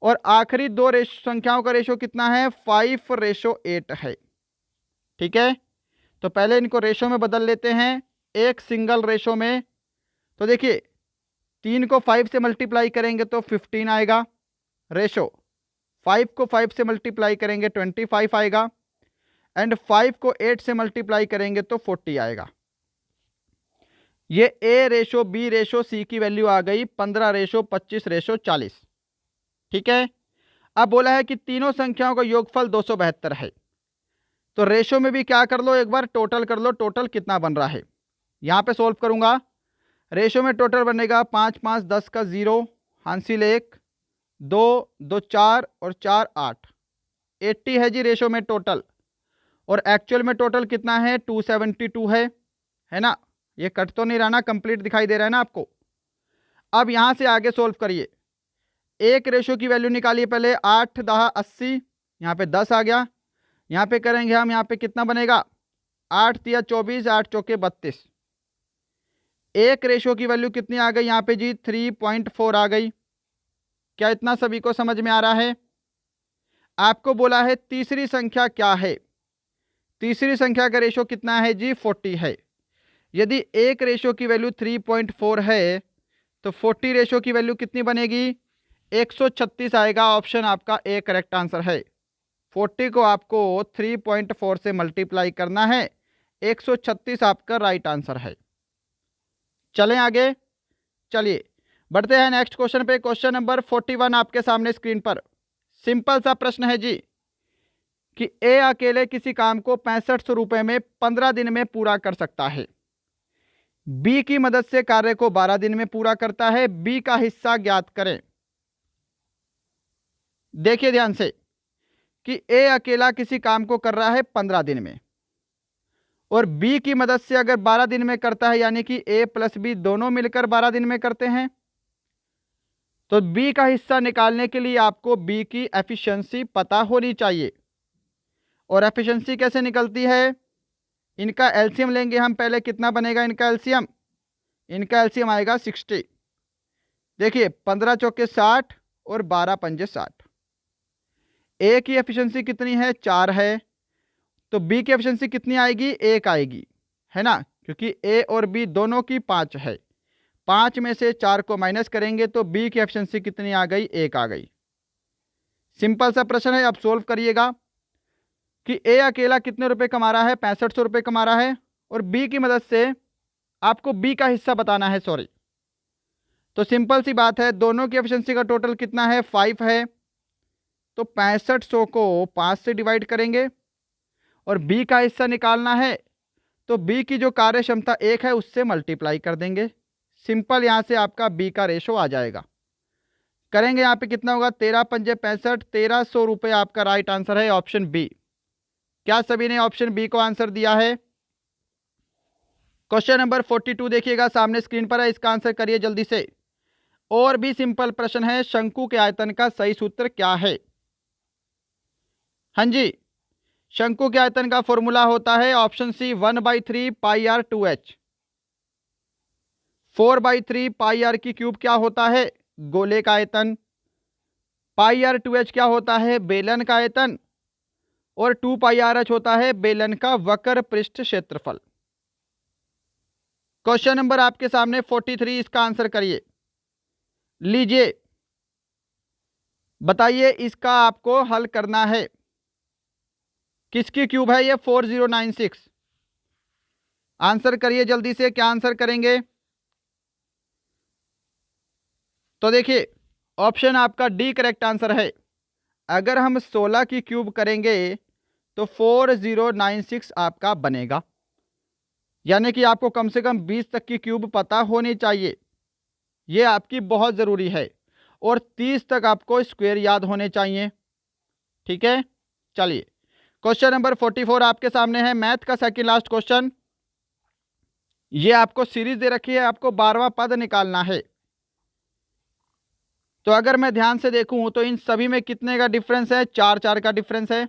और आखिरी दो संख्याओं का रेशो कितना है, 5:8 है। ठीक है, तो पहले इनको रेशो में बदल लेते हैं, एक सिंगल रेशो में। तो देखिए, 3 को 5 से मल्टीप्लाई करेंगे तो 15 आएगा रेशो, 5 को 5 से मल्टीप्लाई करेंगे 25 आएगा, एंड 5 को 8 से मल्टीप्लाई करेंगे तो 40 आएगा। ये A:B:C की वैल्यू आ गई 15:25:40। ठीक है, अब बोला है कि तीनों संख्याओं का योगफल 272 है। तो रेशो में भी क्या कर लो, एक बार टोटल कर लो, टोटल कितना बन रहा है। यहाँ पे सोल्व करूँगा, रेशो में टोटल बनेगा 5 5 10 का 0, हासिल 1, 2 2 4 और 4 8, 80 है जी रेशो में टोटल। और एक्चुअल में टोटल कितना है, 272 है ना। ये कट तो नहीं रहा ना, कंप्लीट दिखाई दे रहा है ना आपको। अब यहाँ से आगे सोल्व करिए। एक रेशो की वैल्यू निकालिए पहले, 8 10 80, यहाँ पे 10 आ गया। यहाँ पे करेंगे हम, यहाँ पे कितना बनेगा, 8 3 24, 8 चौके 32। एक रेशो की वैल्यू कितनी आ गई यहाँ पे जी, 3.4 आ गई। क्या इतना सभी को समझ में आ रहा है? आपको बोला है तीसरी संख्या क्या है। तीसरी संख्या का रेशो कितना है जी, 40 है। यदि एक रेशो की वैल्यू 3.4 है तो 40 रेशो की वैल्यू कितनी बनेगी, 136 आएगा। ऑप्शन आपका ए करेक्ट आंसर है। 40 को आपको 3.4 से मल्टीप्लाई करना है, 136 आपका राइट आंसर है। चलें आगे, चलिए बढ़ते हैं नेक्स्ट क्वेश्चन पे। क्वेश्चन नंबर 41 आपके सामने स्क्रीन पर। सिंपल सा प्रश्न है जी कि ए अकेले किसी काम को 6500 रुपये में 15 दिन में पूरा कर सकता है। बी की मदद से कार्य को 12 दिन में पूरा करता है। बी का हिस्सा ज्ञात करें। देखिए ध्यान से कि ए अकेला किसी काम को कर रहा है 15 दिन में, और बी की मदद से अगर 12 दिन में करता है, यानी कि ए प्लस बी दोनों मिलकर 12 दिन में करते हैं, तो बी का हिस्सा निकालने के लिए आपको बी की एफिशिएंसी पता होनी चाहिए। और एफिशिएंसी कैसे निकलती है? इनका एलसीएम लेंगे हम पहले। कितना बनेगा इनका एलसीएम? इनका एलसीएम आएगा 60। देखिए 15 चौके 60 और 12 पंजे 60। ए की एफिशिएंसी कितनी है? 4 है। तो बी की एफिशिएंसी कितनी आएगी? 1 आएगी, है ना, क्योंकि ए और बी दोनों की 5 है। 5 में से 4 को माइनस करेंगे तो बी की एफिशिएंसी कितनी आ गई? 1 आ गई। सिंपल सा प्रश्न है, अब सोल्व करिएगा कि ए अकेला कितने रुपए कमा रहा है? 6500 रुपये कमा रहा है, और बी की मदद से आपको बी का हिस्सा बताना है, सॉरी। तो सिंपल सी बात है, दोनों की एफिशिएंसी का टोटल कितना है? 5 है। तो 6500 को 5 से डिवाइड करेंगे, और बी का हिस्सा निकालना है तो बी की जो कार्य क्षमता 1 है उससे मल्टीप्लाई कर देंगे। सिंपल, यहाँ से आपका बी का रेशो आ जाएगा। करेंगे यहाँ पे कितना होगा? 13 पंजे 65, 1300 रुपये आपका राइट आंसर है, ऑप्शन बी। क्या सभी ने ऑप्शन बी को आंसर दिया है? क्वेश्चन नंबर 42 देखिएगा, सामने स्क्रीन पर है, इसका आंसर करिए जल्दी से। और भी सिंपल प्रश्न है, शंकु के आयतन का सही सूत्र क्या है? हाँ जी, शंकु के आयतन का फॉर्मूला होता है option C 1/3 pi r 2h। 4/3 pi r की क्यूब क्या होता है? गोले का आयतन। पाई आर 2h क्या होता है? बेलन का आयतन। और 2 पाई आर एच होता है बेलन का वक्र पृष्ठ क्षेत्रफल। क्वेश्चन नंबर आपके सामने 43, इसका आंसर करिए। लीजिए बताइए, इसका आपको हल करना है। किसकी क्यूब है ये? 4096। आंसर करिए जल्दी से, क्या आंसर करेंगे? तो देखिए ऑप्शन आपका डी करेक्ट आंसर है। अगर हम 16 की क्यूब करेंगे तो 4096 आपका बनेगा, यानी कि आपको कम से कम 20 तक की क्यूब पता होनी चाहिए, ये आपकी बहुत ज़रूरी है। और 30 तक आपको स्क्वायर याद होने चाहिए, ठीक है। चलिए क्वेश्चन नंबर 44 आपके सामने है, मैथ का सेकंड लास्ट क्वेश्चन। ये आपको सीरीज दे रखी है, आपको 12वां पद निकालना है। तो अगर मैं ध्यान से देखूं तो इन सभी में कितने का डिफरेंस है? 4 4 का डिफरेंस है।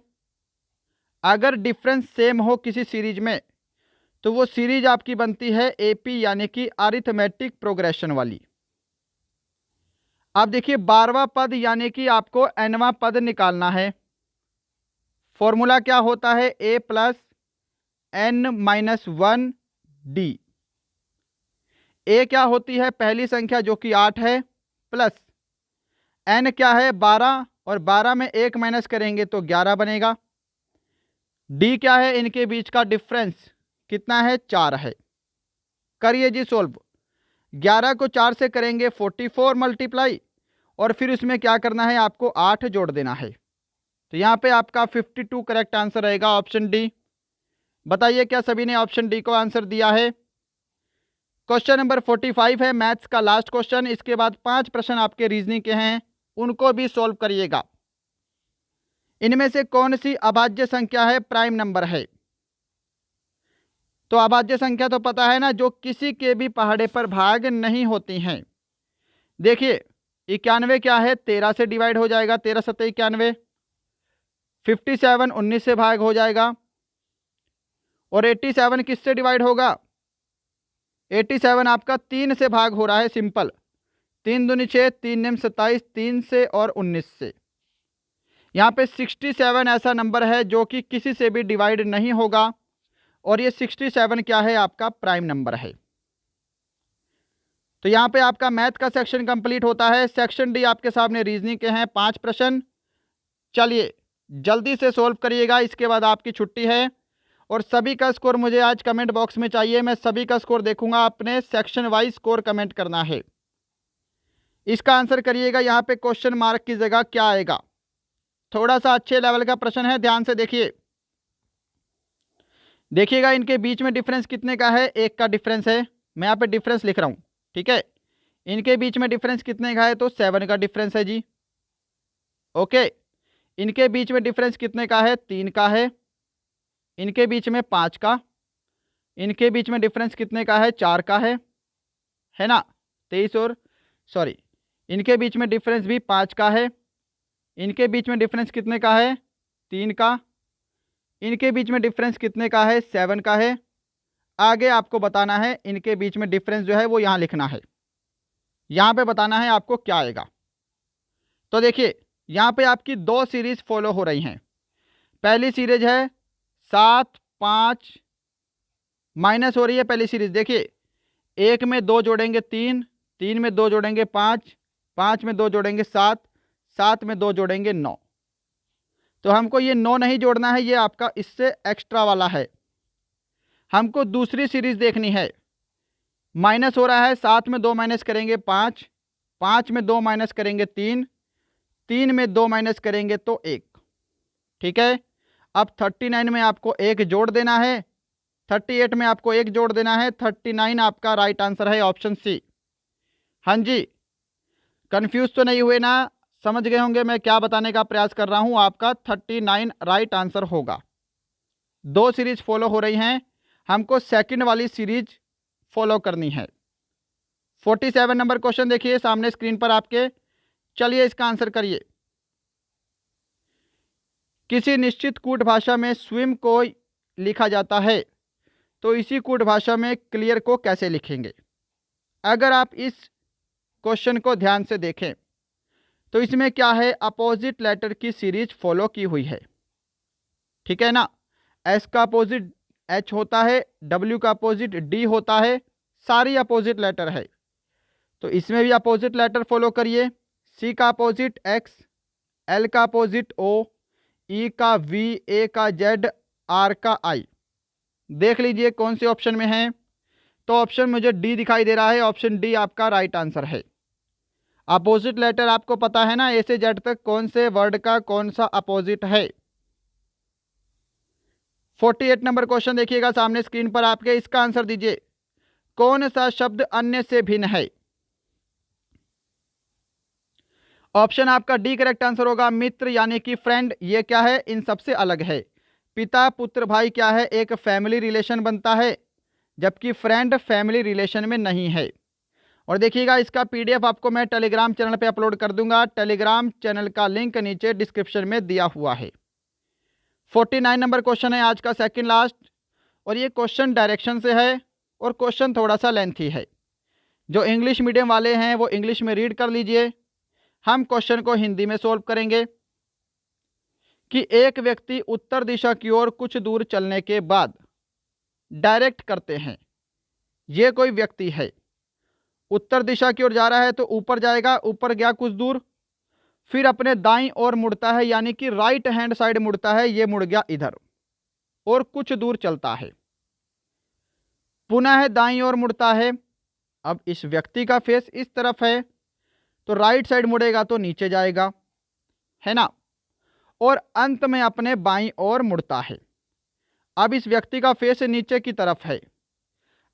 अगर डिफरेंस सेम हो किसी सीरीज में तो वो सीरीज आपकी बनती है एपी, यानी कि अरिथमेटिक प्रोग्रेशन वाली। अब देखिए 12वां पद यानी कि आपको nवां पद निकालना है। फॉर्मूला क्या होता है? a plus n minus 1 D. a क्या होती है? पहली संख्या जो कि 8 है, प्लस n क्या है? 12, और 12 में 1 माइनस करेंगे तो 11 बनेगा। d क्या है? इनके बीच का डिफरेंस कितना है? 4 है। करिए जी सोल्व। 11 को 4 से करेंगे 44 मल्टीप्लाई, और फिर उसमें क्या करना है? आपको 8 जोड़ देना है। तो यहाँ पे आपका 52 करेक्ट आंसर रहेगा, ऑप्शन डी। बताइए क्या सभी ने ऑप्शन डी को आंसर दिया है? क्वेश्चन नंबर 45 है, मैथ्स का लास्ट क्वेश्चन। इसके बाद 5 प्रश्न आपके रीजनिंग के हैं, उनको भी सॉल्व करिएगा। इनमें से कौन सी अभाज्य संख्या है प्राइम नंबर है? तो अभाज्य संख्या तो पता है ना, जो किसी के भी पहाड़े पर भाग नहीं होती हैं। देखिए 91 क्या है? 13 से डिवाइड हो जाएगा, 13 सत्ते 91। 57 19 से भाग हो जाएगा। और 87 किससे डिवाइड होगा? 87 आपका 3 से भाग हो रहा है, सिंपल। 3 दूनी 6, 3 निम 27, 3 से और 19 से। यहाँ पे 67 ऐसा नंबर है जो कि किसी से भी डिवाइड नहीं होगा, और ये 67 क्या है? आपका प्राइम नंबर है। तो यहाँ पे आपका मैथ का सेक्शन कंप्लीट होता है। सेक्शन डी आपके सामने रीजनिंग के हैं 5 प्रश्न। चलिए जल्दी से सोल्व करिएगा, इसके बाद आपकी छुट्टी है। और सभी का स्कोर मुझे आज कमेंट बॉक्स में चाहिए, मैं सभी का स्कोर देखूंगा। अपने सेक्शन वाइज स्कोर कमेंट करना है। इसका आंसर करिएगा। यहाँ पे क्वेश्चन मार्क की जगह क्या आएगा? थोड़ा सा अच्छे लेवल का प्रश्न है, ध्यान से देखिए। देखिएगा इनके बीच में डिफरेंस कितने का है? 1 का डिफरेंस है। मैं यहाँ पे डिफरेंस लिख रहा हूँ, ठीक है। इनके बीच में डिफरेंस कितने का है? तो 7 का डिफरेंस है जी। ओके। इनके बीच में डिफरेंस कितने का है? 3 का है। इनके बीच में 5 का। इनके बीच में डिफरेंस कितने का है? 4 का है ना। 23 और सॉरी, इनके बीच में डिफरेंस भी 5 का है। इनके बीच में डिफरेंस कितने का है? 3 का। इनके बीच में डिफरेंस कितने का है? 7 का है। आगे आपको बताना है इनके बीच में डिफरेंस जो है वो यहाँ लिखना है। यहाँ पे बताना है आपको क्या आएगा। तो देखिए यहाँ पे आपकी 2 सीरीज फॉलो हो रही हैं। पहली सीरीज है 7 5 माइनस हो रही है पहली सीरीज। देखिए 1 में 2 जोड़ेंगे 3, 3 में 2 जोड़ेंगे 5, 5 में 2 जोड़ेंगे 7, 7 में 2 जोड़ेंगे 9। तो हमको ये 9 नहीं जोड़ना है, ये आपका इससे एक्स्ट्रा वाला है। हमको दूसरी सीरीज देखनी है। माइनस हो रहा है, 7 में 2 माइनस करेंगे 5, 5 में 2 माइनस करेंगे 3, 3 में 2 माइनस करेंगे तो 1, ठीक है। अब 39 में आपको 1 जोड़ देना है, 38 में आपको 1 जोड़ देना है। 39 आपका राइट आंसर है, ऑप्शन सी। हाँ जी, कंफ्यूज तो नहीं हुए ना? समझ गए होंगे मैं क्या बताने का प्रयास कर रहा हूँ। आपका 39 राइट आंसर होगा। 2 सीरीज फॉलो हो रही हैं, हमको सेकंड वाली सीरीज फॉलो करनी है। 47 नंबर क्वेश्चन देखिए सामने स्क्रीन पर आपके। चलिए इसका आंसर करिए। किसी निश्चित कूट भाषा में स्विम को लिखा जाता है, तो इसी कूट भाषा में क्लियर को कैसे लिखेंगे? अगर आप इस क्वेश्चन को ध्यान से देखें तो इसमें क्या है? अपोजिट लेटर की सीरीज फॉलो की हुई है, ठीक है ना। एस का अपोजिट एच होता है, डब्ल्यू का अपोजिट डी होता है, सारी अपोजिट लेटर है। तो इसमें भी अपोजिट लेटर फॉलो करिए। सी का अपोजिट एक्स, एल का अपोजिट ओ, ई का वी, ए का जेड, आर का आई। देख लीजिए कौन से ऑप्शन में है। तो ऑप्शन मुझे डी दिखाई दे रहा है, ऑप्शन डी आपका राइट आंसर है। अपोजिट लेटर आपको पता है ना, ए से जेड तक कौन से वर्ड का कौन सा अपोजिट है। 48 नंबर क्वेश्चन देखिएगा सामने स्क्रीन पर आपके। इसका आंसर दीजिए। कौन सा शब्द अन्य से भिन्न है? ऑप्शन आपका डी करेक्ट आंसर होगा। मित्र यानी कि फ्रेंड, ये क्या है? इन सबसे अलग है। पिता पुत्र भाई क्या है? एक फैमिली रिलेशन बनता है, जबकि फ्रेंड फैमिली रिलेशन में नहीं है। और देखिएगा इसका पीडीएफ आपको मैं टेलीग्राम चैनल पे अपलोड कर दूंगा। टेलीग्राम चैनल का लिंक नीचे डिस्क्रिप्शन में दिया हुआ है। 49 नंबर क्वेश्चन है आज का सेकंड लास्ट, और ये क्वेश्चन डायरेक्शन से है और क्वेश्चन थोड़ा सा लेंथी है। जो इंग्लिश मीडियम वाले हैं वो इंग्लिश में रीड कर लीजिए, हम क्वेश्चन को हिंदी में सोल्व करेंगे। कि एक व्यक्ति उत्तर दिशा की ओर कुछ दूर चलने के बाद डायरेक्ट करते हैं, ये कोई व्यक्ति है, उत्तर दिशा की ओर जा रहा है तो ऊपर जाएगा, ऊपर गया कुछ दूर, फिर अपने दाईं ओर मुड़ता है, यानी कि राइट हैंड साइड मुड़ता है, ये मुड़ गया इधर और कुछ दूर चलता है, पुनः दाईं ओर मुड़ता है। अब इस व्यक्ति का फेस इस तरफ है तो राइट साइड मुड़ेगा तो नीचे जाएगा, है ना, और अंत में अपने बाईं ओर मुड़ता है। अब इस व्यक्ति का फेस नीचे की तरफ है,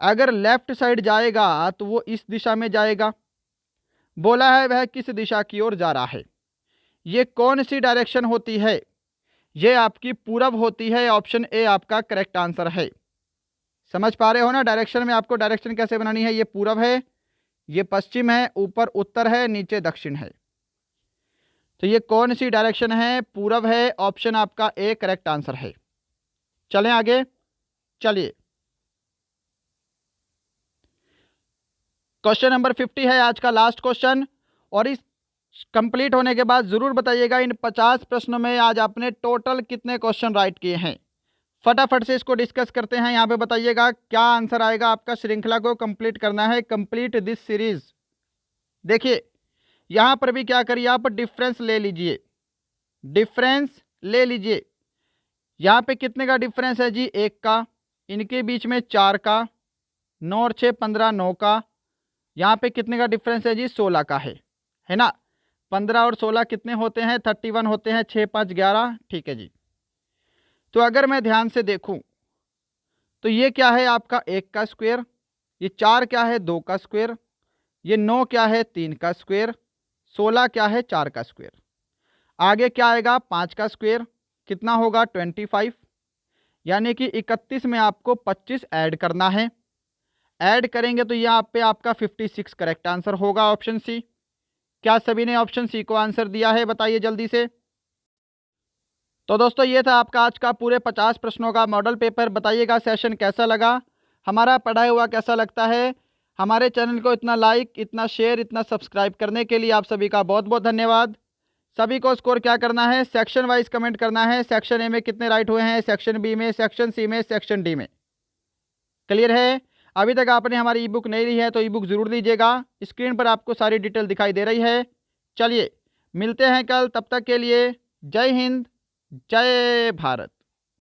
अगर लेफ्ट साइड जाएगा तो वो इस दिशा में जाएगा। बोला है वह किस दिशा की ओर जा रहा है। ये कौन सी डायरेक्शन होती है? ये आपकी पूरब होती है, ऑप्शन ए आपका करेक्ट आंसर है। समझ पा रहे हो ना डायरेक्शन में आपको डायरेक्शन कैसे बनानी है। ये पूरब है, ये पश्चिम है, ऊपर उत्तर है, नीचे दक्षिण है। तो ये कौन सी डायरेक्शन है? पूरब है, ऑप्शन आपका ए करेक्ट आंसर है। चलें आगे। चलिए क्वेश्चन नंबर 50 है आज का लास्ट क्वेश्चन, और इस कंप्लीट होने के बाद जरूर बताइएगा इन 50 प्रश्नों में आज आपने टोटल कितने क्वेश्चन राइट किए हैं। फटाफट से इसको डिस्कस करते हैं। यहाँ पे बताइएगा क्या आंसर आएगा आपका। श्रृंखला को कंप्लीट करना है, कंप्लीट दिस सीरीज। देखिए यहाँ पर भी क्या करिए आप, डिफरेंस ले लीजिए, डिफरेंस ले लीजिए। यहाँ पे कितने का डिफरेंस है जी? 1 का। इनके बीच में 4 का, 9 और 6 15, 9 का। यहाँ पे कितने का डिफरेंस है जी? 16 का है। है ना। 15 और 16 कितने होते हैं, 31 होते हैं, 6 5 11, ठीक है जी। तो अगर मैं ध्यान से देखूं तो ये क्या है आपका 1 का स्क्वायर, ये 4 क्या है 2 का स्क्वायर, ये 9 क्या है 3 का स्क्वायर, 16 क्या है 4 का स्क्वायर। आगे क्या आएगा 5 का स्क्वायर, कितना होगा 25, यानी कि 31 में आपको 25 ऐड करना है। ऐड करेंगे तो यहाँ पे आपका 56 करेक्ट आंसर होगा, ऑप्शन सी। क्या सभी ने ऑप्शन सी को आंसर दिया है, बताइए जल्दी से। तो दोस्तों ये था आपका आज का पूरे 50 प्रश्नों का मॉडल पेपर। बताइएगा सेशन कैसा लगा, हमारा पढ़ाया हुआ कैसा लगता है। हमारे चैनल को इतना लाइक, इतना शेयर, इतना सब्सक्राइब करने के लिए आप सभी का बहुत बहुत धन्यवाद। सभी को स्कोर क्या करना है, सेक्शन वाइज कमेंट करना है। सेक्शन ए में कितने राइट हुए हैं, सेक्शन बी में, सेक्शन सी में, सेक्शन डी में। क्लियर है। अभी तक आपने हमारी ई बुक नहीं ली है तो ई बुक ज़रूर लीजिएगा। स्क्रीन पर आपको सारी डिटेल दिखाई दे रही है। चलिए मिलते हैं कल, तब तक के लिए जय हिंद, जय भारत।